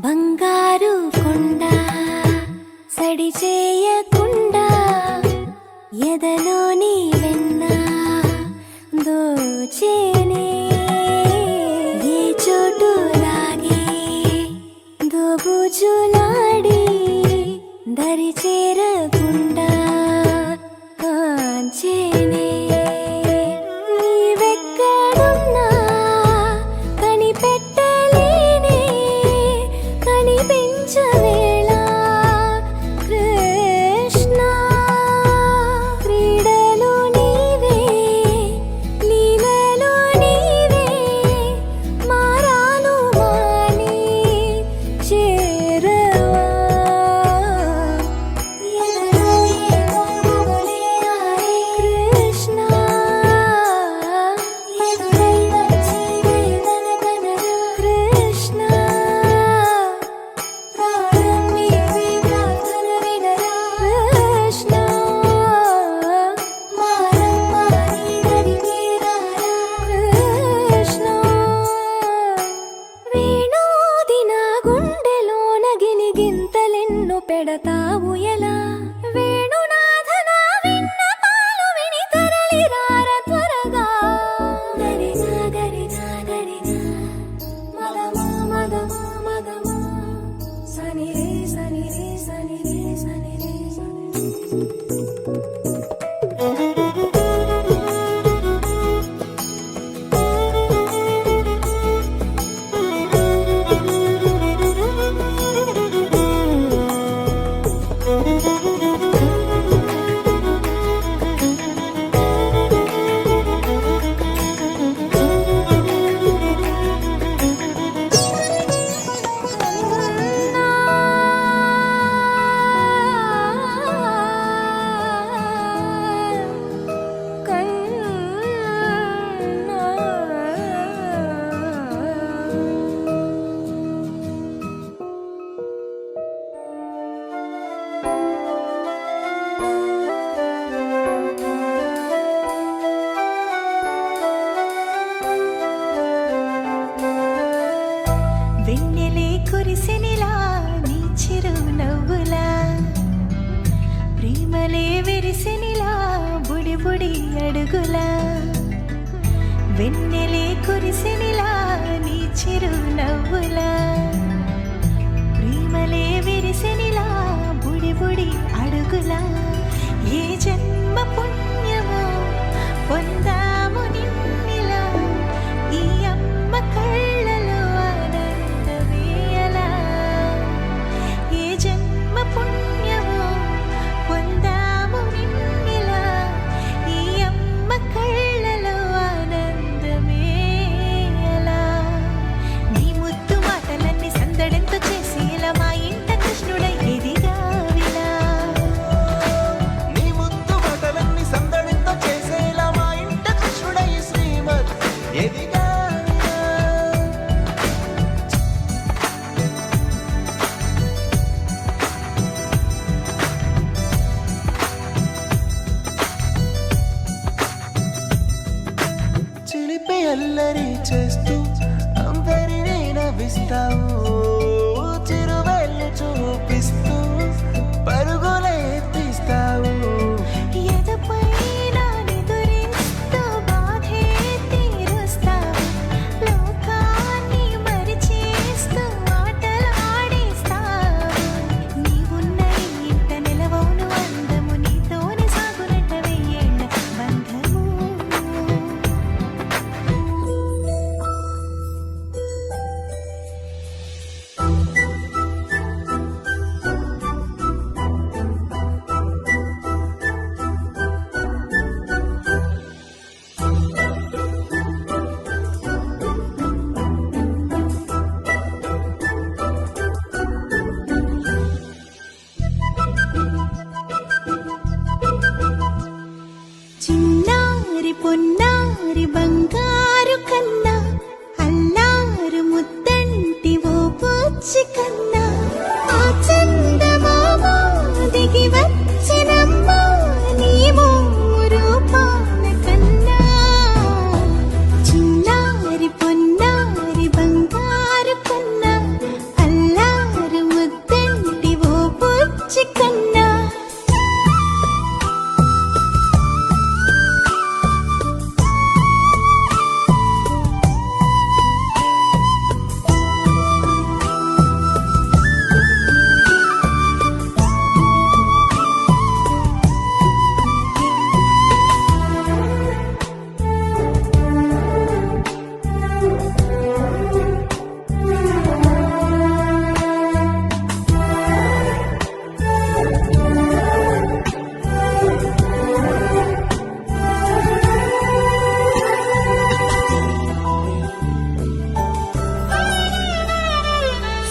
బంగారు కొండ సడి చేయకుండా ఎదలోని వెన్న దోచేనే ఏ చోటు లాగే దోబుజులాడి దరి చేరకుండా కాంచేనే నీవెక్కడ విరిసెనిలా బుడి బుడి అడుగులా వెన్నెలే కురిసెనిలా నీ చిరు నవ్వులా ప్రేమలే విరిసెనిలా బుడి బుడి అడుగులా ఏ జన్మ పుణ్యమో పొందాము నిన్నిలా ఈ అమ్మ కళ్ళలో ఆనందమేయలా ఏ జన్మ పుణ్యమో పొందాము నిన్నిలా ఈ అమ్మ కళ్ళలో ఆనందమేయలా నీ ముద్దు మాటలన్నీ సందడెంతో చేసి ఇలా మా ఇంట కృష్ణుడై ఎదిగావిలా నీ ముద్దు మాటలన్నీ సందడితో చేసేలా మా ఇంట కృష్ణుడై శ్రీమద్ ఎదిగా చిలిపి అల్లరి చేస్తూ అందరినీ నవ్విస్తావు చిరువెల్లు చూపిస్తూ పరుగులే తీస్తావు ఎదపై నా నిదురిస్తూ బాధే తీరుస్తావు లోకాన్ని మరిచేస్తూ ఆటలాడిస్తావు నీవున్న ఇంత నిలవవును అందము నీతోనే సాగునట్ట వెయ్యేళ్ళ బంధము చిన్నారి పొన్నారి బంగారు కన్నా అల్లారు ముద్దంటి ఓ పుచ్చి కన్నా ఆ చందమామ దిగి వచ్చినమ్మ నీవు రూపాన కన్నా చిన్నారి పొన్నారి బంగారు కన్నా అల్లారు ముద్దంటి ఓ పుచ్చి కన్నా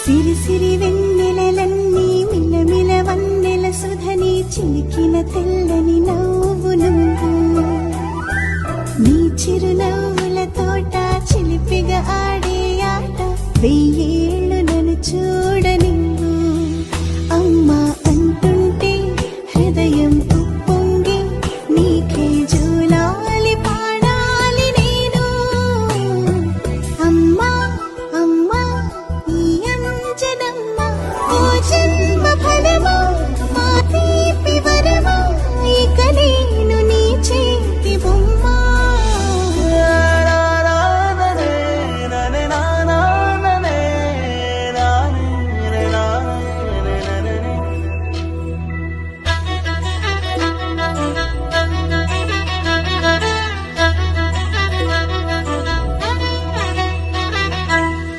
సిరి సిరి వెన్నెలలన్నీ మిలమిల వన్నెల సుధని చిలికిన తెల్లని నవ్వు నువ్వు నీ చిరునవ్వుల తోట చిలిపిగా ఆడే ఆట వెయ్యేళ్ళు నన్ను చూడ నువ్వు అమ్మా అంటుంటే హృదయం ఉప్పొంగి నీకే జూలాలి పాడాలి నేను అమ్మా అమ్మా ఈ అంజనమ్మ ఓ జన్మ ఫలమా మా తీపి వరమా ఇక నేను నీ చేతి బొమ్మ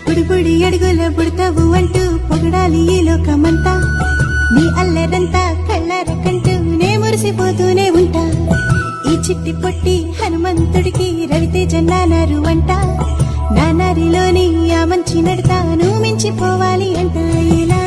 బుడి బుడి అడుగుల బుడతావు అంటూ పొగడాలి ఈ లోకమంతా నీ అల్లరంతా కళ్ళారకంటూ నే మురిసిపోతూనే ఉంటా ఈ చిట్టి పొట్టి హనుమంతుడికి రవితేజ నానారు అంట నానారిలోని ఆ మంచి నడతాను మించిపోవాలి అంట ఇలా